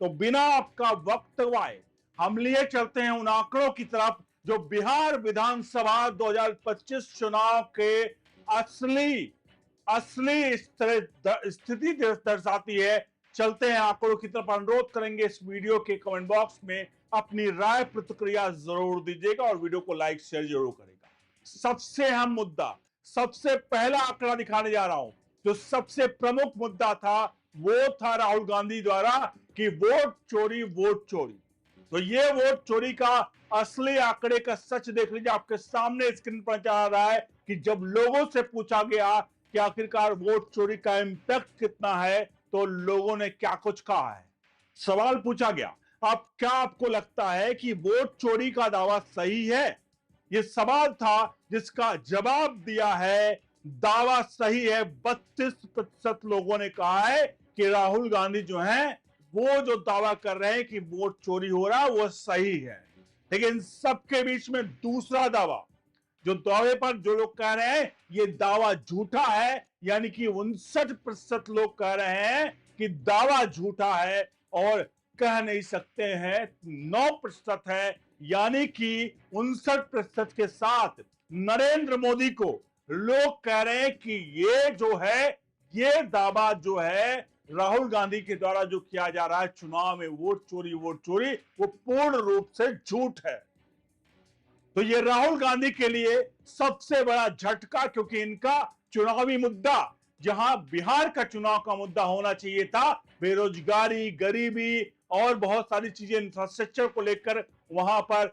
तो बिना आपका वक्त गवाए हम लिए चलते हैं उन आंकड़ों की तरफ जो बिहार विधानसभा 2025 चुनाव के असली असली स्थिति दर्शाती है। चलते हैं आंकड़ों की तरफ। अनुरोध करेंगे इस वीडियो के कमेंट बॉक्स में अपनी राय प्रतिक्रिया जरूर दीजिएगा और वीडियो को लाइक शेयर जरूर करेगा। सबसे अहम मुद्दा, सबसे पहला आंकड़ा दिखाने जा रहा हूं। जो सबसे प्रमुख मुद्दा था वो था राहुल गांधी द्वारा कि वोट चोरी वोट चोरी। तो ये वोट चोरी का असली आंकड़े का सच देख लीजिए, आपके सामने स्क्रीन पर जा रहा है कि जब लोगों से पूछा गया कि आखिरकार वोट चोरी का इंपैक्ट कितना है तो लोगों ने क्या कुछ कहा है। सवाल पूछा गया, अब क्या आपको लगता है कि वोट चोरी का दावा सही है? यह सवाल था जिसका जवाब दिया है दावा सही है। 32% लोगों ने कहा है कि राहुल गांधी जो हैं वो जो दावा कर रहे हैं कि वोट चोरी हो रहा है वो सही है। लेकिन सबके बीच में दूसरा दावा, जो दावे पर जो लोग कह रहे हैं ये दावा झूठा है, यानी कि 59% लोग कह रहे हैं कि दावा झूठा है और कह नहीं सकते हैं। 9% है, यानी कि 59% के साथ नरेंद्र मोदी को लोग कह रहे हैं कि ये जो है ये दावा जो है राहुल गांधी के द्वारा जो किया जा रहा है चुनाव में वोट चोरी वो पूर्ण रूप से झूठ है। तो ये राहुल गांधी के लिए सबसे बड़ा झटका, क्योंकि इनका चुनावी मुद्दा जहां बिहार का चुनाव का मुद्दा होना चाहिए था, बेरोजगारी, गरीबी और बहुत सारी चीजें इंफ्रास्ट्रक्चर को लेकर वहां पर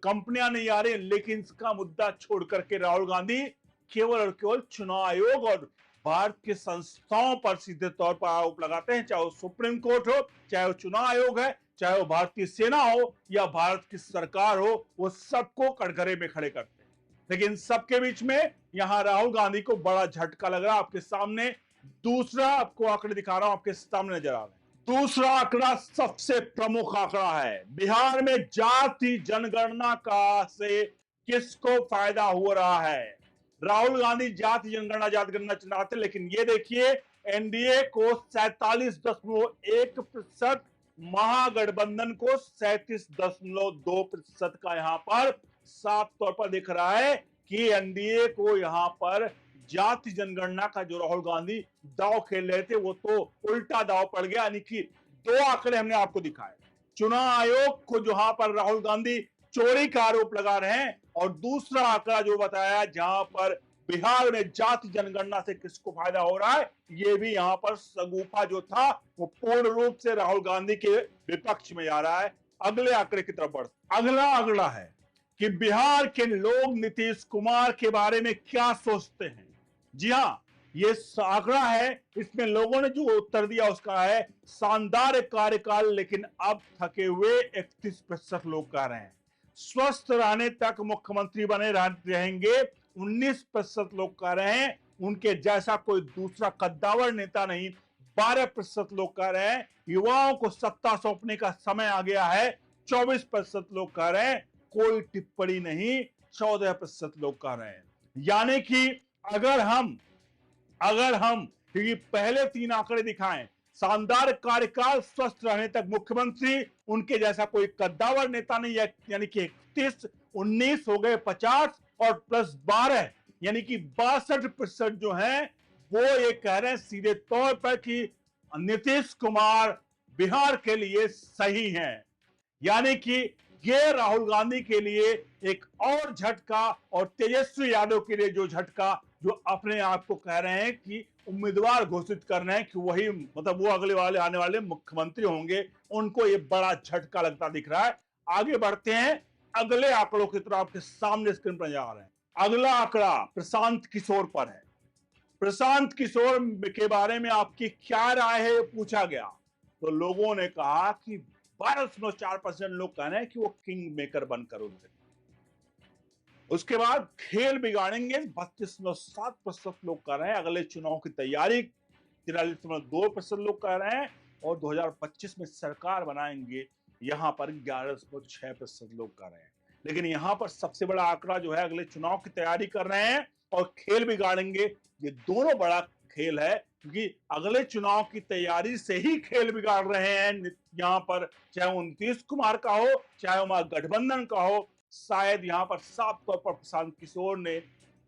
कंपनियां नहीं आ रही, लेकिन इसका मुद्दा छोड़ करके राहुल गांधी केवल और केवल चुनाव आयोग और भारत की संस्थाओं पर सीधे तौर पर आरोप लगाते हैं, चाहे वो सुप्रीम कोर्ट हो, चाहे वो चुनाव आयोग है, चाहे वो भारतीय सेना हो या भारत की सरकार हो, वो सबको कटघरे में खड़े करते हैं। लेकिन सबके बीच में यहां राहुल गांधी को बड़ा झटका लग रहा है। आपके सामने दूसरा आपको आंकड़े दिखा रहा हूं, आपके सामने नजर आ रहे हैं। दूसरा आंकड़ा सबसे प्रमुख आंकड़ा है। बिहार में जाति जनगणना का से किसको फायदा हो रहा है? राहुल गांधी जाति जनगणना चाहते, लेकिन ये देखिए एनडीए को 47.1%, महागठबंधन को 37.2% का यहां पर साफ तौर पर दिख रहा है कि एनडीए को यहां पर जाति जनगणना का जो राहुल गांधी दाव खेल रहे थे वो तो उल्टा दाव पड़ गया। यानी कि दो आंकड़े हमने आपको दिखाए, चुनाव आयोग को जहां पर राहुल गांधी चोरी का आरोप लगा रहे हैं और दूसरा आंकड़ा जो बताया जहां पर बिहार में जाति जनगणना से किसको फायदा हो रहा है, ये भी यहां पर सगुफा जो था वो पूर्ण रूप से राहुल गांधी के विपक्ष में जा रहा है। अगले आंकड़े की तरफ बढ़, अगला आंकड़ा है कि बिहार के लोग नीतीश कुमार के बारे में क्या सोचते हैं। जी हां, ये आंकड़ा है, इसमें लोगों ने जो उत्तर दिया उसका है शानदार कार्यकाल लेकिन अब थके हुए 31% लोग कह रहे हैं। स्वस्थ रहने तक मुख्यमंत्री बने रहेंगे 19% लोग कह रहे हैं। उनके जैसा कोई दूसरा कद्दावर नेता नहीं 12% लोग कह रहे हैं। युवाओं को सत्ता सौंपने का समय आ गया है 24% लोग कह रहे हैं। कोई टिप्पणी नहीं 14% लोग कह रहे हैं। यानी कि अगर हम क्योंकि पहले तीन आंकड़े दिखाएं, शानदार कार्यकाल, स्वस्थ रहने तक मुख्यमंत्री, उनके जैसा कोई कद्दावर नेता नहीं है, यानी कि 31, 19 हो गए 50 और प्लस 12 यानी कि 62% जो है वो ये कह रहे हैं सीधे तौर पर कि नीतीश कुमार बिहार के लिए सही हैं। यानी कि ये राहुल गांधी के लिए एक और झटका और तेजस्वी यादव के लिए जो झटका, जो अपने आप को कह रहे हैं कि उम्मीदवार घोषित कर रहे हैं कि वही मतलब वो अगले वाले आने वाले मुख्यमंत्री होंगे, उनको ये बड़ा झटका लगता दिख रहा है। आगे बढ़ते हैं, अगले आंकड़ों की तरफ आपके सामने स्क्रीन पर जा रहे हैं। अगला आंकड़ा प्रशांत किशोर पर है। प्रशांत किशोर के बारे में आपकी क्या राय है पूछा गया, तो लोगों ने कहा कि 12.4% लोग कह रहे हैं कि वो किंग मेकर बनकर उभरे। उसके बाद खेल बिगाड़ेंगे 32.7% लोग कह रहे हैं। अगले चुनाव की तैयारी 43.2% लोग कह रहे हैं और 2025 में सरकार बनाएंगे यहां पर 11.6% लोग कह रहे हैं। लेकिन यहां पर सबसे बड़ा आंकड़ा जो है अगले चुनाव की तैयारी कर रहे हैं और खेल बिगाड़ेंगे, ये दोनों बड़ा खेल है क्योंकि अगले चुनाव की तैयारी से ही खेल बिगाड़ रहे हैं यहाँ पर, चाहे वो नीतीश कुमार का हो, चाहे वो गठबंधन का हो। शायद यहाँ पर साफ तौर पर प्रशांत किशोर ने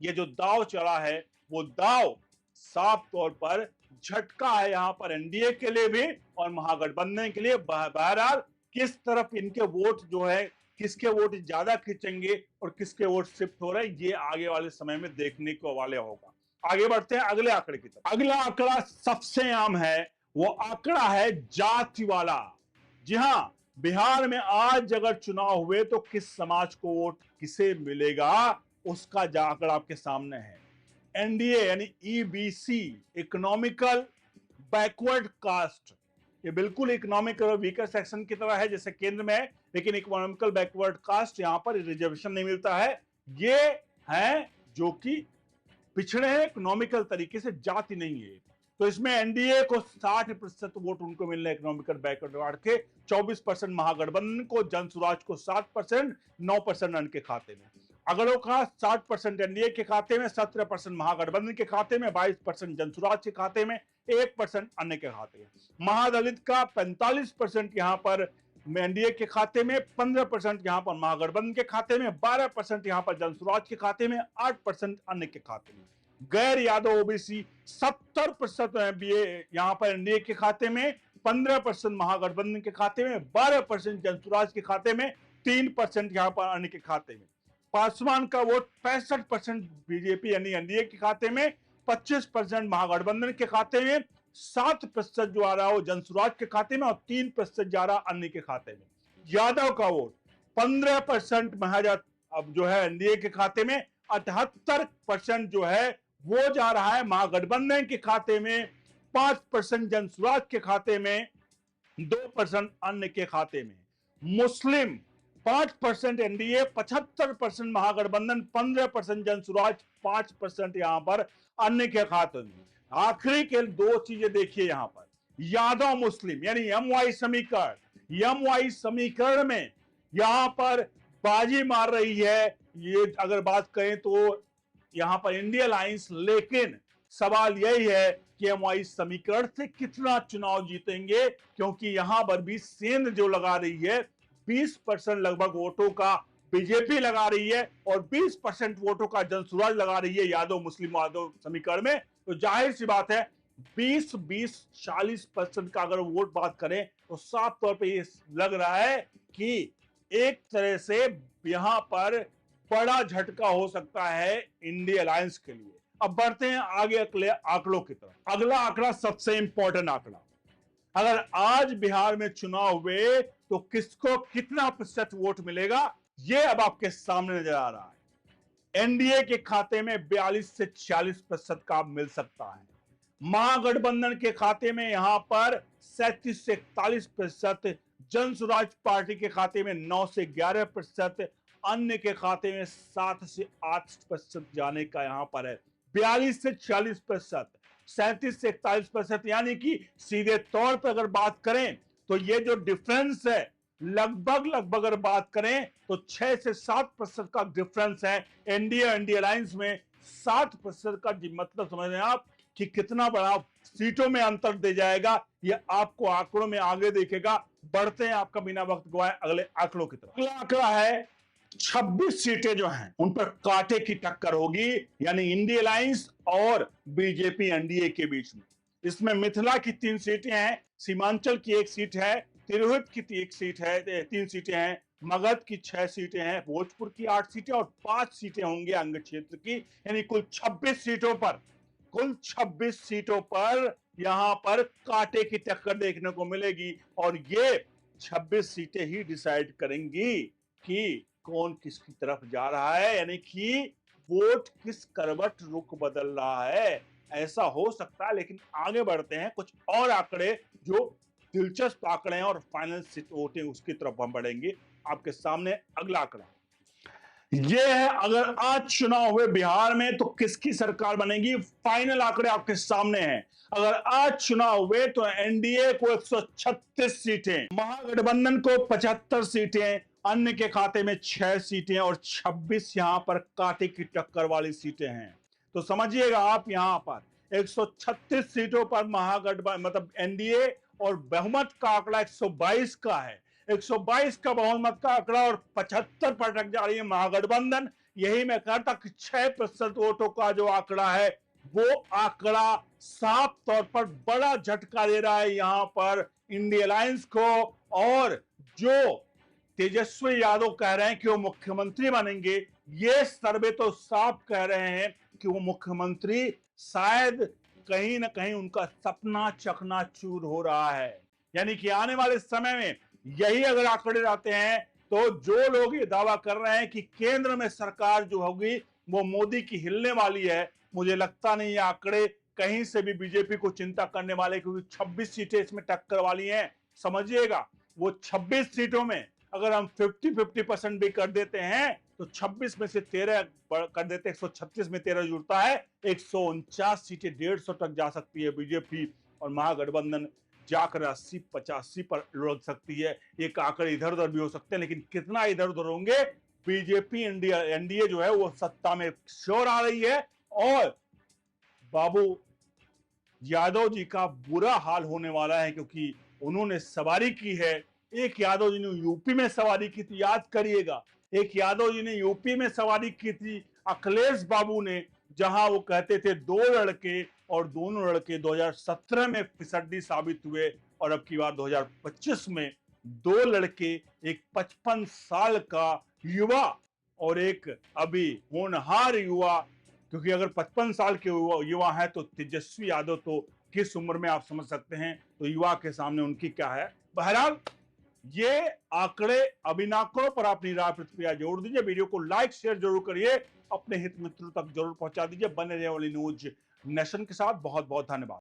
ये जो दाव चला है, वो दाव साफ तौर पर झटका है यहाँ पर एनडीए के लिए भी और महागठबंधन के लिए। बहरहाल किस तरफ इनके वोट जो है, किसके वोट ज्यादा खींचेंगे और किसके वोट शिफ्ट हो रहे हैं, ये आगे वाले समय में देखने को वाले होगा। आगे बढ़ते हैं अगले आंकड़े की तरफ। अगला आंकड़ा सबसे आम है, वो आंकड़ा है जाति वाला। जी हाँ, बिहार में आज अगर चुनाव हुए तो किस समाज को वोट किसे मिलेगा, उसका आंकड़ा आपके सामने है। एनडीए यानी ईबीसी, इकोनॉमिकल बैकवर्ड कास्ट, ये बिल्कुल इकोनॉमिक वीकर सेक्शन की तरह है जैसे केंद्र में है, लेकिन इकोनॉमिकल बैकवर्ड कास्ट यहाँ पर रिजर्वेशन नहीं मिलता है। ये है जो कि पिछड़े हैं इकोनॉमिकल तरीके से, जाति नहीं है। तो इसमें एनडीए को 60% वोट उनको मिल रहे हैं इकोनॉमिकल बैकवर्ड के, 24% महागठबंधन को, जनसुराज को 7%, 9% अन्य के खाते में। अगर वो कहा 60% एनडीए के खाते में, 17% महागठबंधन के खाते में, 22% जनसुराज के खाते में, 1% अन्य के खाते में। महादलित का 45% यहाँ पर एनडीए के खाते में, 15% यहाँ पर महागठबंधन के खाते में, 12% यहाँ पर जनसुराज के खाते में, 8% अन्य के खाते में। गैर यादव ओबीसी 70% यहाँ पर एनडीए के खाते में, 15% महागठबंधन के खाते में, 12% जनसुराज के खाते में, 3% यहाँ पर अन्य के खाते में। पासवान का वोट 65% बीजेपी यानी एनडीए के खाते में, 25% महागठबंधन के खाते में, 7% जो आ रहा है वो जनसुराज के खाते में और 3% जा रहा अन्य के खाते में। यादव का वोट 15% अब जो है एनडीए के खाते में, 78% जो है वो जा रहा है महागठबंधन के खाते में, 5% जनसुराज के खाते में, 2% अन्य के खाते में। मुस्लिम 5% एनडीए, 75% महागठबंधन, 15% जनसुराज, 5% यहां पर अन्य के खाते में। आखिरी के दो चीजें देखिए यहां पर, यादव मुस्लिम यानी एमवाई समीकरण, एमवाई समीकरण में यहां पर बाजी मार रही है ये अगर बात करें तो यहां पर इंडिया अलायंस। लेकिन सवाल यही है कि एमवाई समीकरण से कितना चुनाव जीतेंगे, क्योंकि यहां पर भी सेंध जो लगा रही है 20% लगभग वोटों का बीजेपी लगा रही है और 20% वोटों का जनसुराज लगा रही है यादव मुस्लिम यादव समीकरण में। तो जाहिर सी बात है 20-40% का अगर वोट बात करें तो साफ तौर पे ये लग रहा है कि एक तरह से यहां पर बड़ा झटका हो सकता है इंडिया अलायंस के लिए। अब बढ़ते हैं आगे अगले आंकड़ों की तरफ। अगला आंकड़ा सबसे इंपॉर्टेंट आंकड़ा, अगर आज बिहार में चुनाव हुए तो किसको कितना प्रतिशत वोट मिलेगा, ये अब आपके सामने नजर आ रहा है। एनडीए के खाते में 42 से 46% का मिल सकता है। महागठबंधन के खाते में यहां पर 37 से 41%, जनसुराज पार्टी के खाते में 9 से 11%, अन्य के खाते में 7 से 8% जाने का यहां पर है। 42 से 46%, 37 से 41%, यानी कि सीधे तौर पर अगर बात करें तो ये जो डिफरेंस है लगभग अगर बात करें तो 6 से 7% का डिफरेंस है एनडीए इंडिया अलायंस में। 7% का मतलब समझ रहे हैं आप कि कितना बड़ा सीटों में अंतर दे जाएगा, ये आपको आंकड़ों में आगे देखेगा। बढ़ते हैं आपका बिना वक्त गवाए अगले आंकड़ों की तरफ। अगला आंकड़ा है 26 सीटें जो हैं उन पर कांटे की टक्कर होगी, यानी इंडिया अलायंस और बीजेपी एनडीए के बीच में। इसमें मिथिला की 3 सीटें हैं, सीमांचल की 1 सीट है, तिरहुत की 1 सीट है, 3 सीटें हैं, मगध की 6 सीटें हैं, भोजपुर की 8 सीटें और 5 सीटें होंगे अंग क्षेत्र की, यानी कुल 26 सीटों पर यहां पर कांटे की टक्कर देखने को मिलेगी। और ये 26 सीटें ही डिसाइड करेंगी कि कौन किसकी तरफ जा रहा है, यानी कि वोट किस करवट रुख बदल रहा है, ऐसा हो सकता है। लेकिन आगे बढ़ते हैं, कुछ और आंकड़े जो दिलचस्प आंकड़े हैं और फाइनल सीट वोटिंग उसकी तरफ हम बढ़ेंगे। आपके सामने अगला आंकड़ा ये है, अगर आज चुनाव हुए बिहार में तो किसकी सरकार बनेगी। फाइनल आंकड़े आपके सामने हैं। अगर आज चुनाव हुए तो एनडीए को 136 सीटें, महागठबंधन को 75 सीटें, अन्य के खाते में 6 सीटें और 26 यहां पर कांटे की टक्कर वाली सीटें हैं। तो समझिएगा आप यहां पर 136 सीटों पर महागठबंधन मतलब एनडीए और बहुमत का आंकड़ा 122 का है। 122 का बहुमत का आंकड़ा और 75 पर अटक जा रही है महागठबंधन। यही मैं कहता कि 6% वोटों का जो आंकड़ा है वो आंकड़ा साफ तौर पर बड़ा झटका दे रहा है यहां पर इंडिया अलायंस को। और जो तेजस्वी यादव कह रहे हैं कि वो मुख्यमंत्री बनेंगे, ये सर्वे तो साफ कह रहे हैं कि वो मुख्यमंत्री शायद कहीं ना कहीं उनका सपना चकनाचूर हो रहा है। यानी कि आने वाले समय में यही अगर आंकड़े रहते हैं तो जो लोग ये दावा कर रहे हैं कि केंद्र में सरकार जो होगी वो मोदी की हिलने वाली है, मुझे लगता नहीं ये आंकड़े कहीं से भी बीजेपी को चिंता करने वाले, क्योंकि 26 सीटें इसमें टक्कर वाली हैं। समझिएगा, वो 26 सीटों में अगर हम 50-50% भी कर देते हैं तो 26 में से 13 कर देते, 136 में 13 जुड़ता है, 149 सीटें 150 तक जा सकती है बीजेपी, और महागठबंधन जाकर 80-85 पर लुढ़क सकती है। एक आंकड़े इधर उधर भी हो सकते हैं, लेकिन कितना इधर उधर होंगे, बीजेपी एनडीए जो है वो सत्ता में श्योर आ रही है। और बाबू यादव जी का बुरा हाल होने वाला है, क्योंकि उन्होंने सवारी की है। एक यादव जी ने यूपी में सवारी की थी, याद करिएगा, एक यादव जी ने यूपी में सवारी की थी अखिलेश बाबू ने, जहां वो कहते थे दो लड़के, और दोनों लड़के 2017 में फिसड्डी साबित हुए, और अब की बार 2025 में दो लड़के, एक 55 साल का युवा और एक अभी होनहार युवा, क्योंकि अगर 55 साल के युवा है तो तेजस्वी यादव तो किस उम्र में आप समझ सकते हैं, तो युवा के सामने उनकी क्या है। बहरहाल ये आंकड़े अभिनाकों पर अपनी राय प्रतिक्रिया जोड़ दीजिए, वीडियो को लाइक शेयर जरूर करिए, अपने हित मित्रों तक जरूर पहुंचा दीजिए। बने रहिए ओनली न्यूज नेशन के साथ। बहुत बहुत धन्यवाद।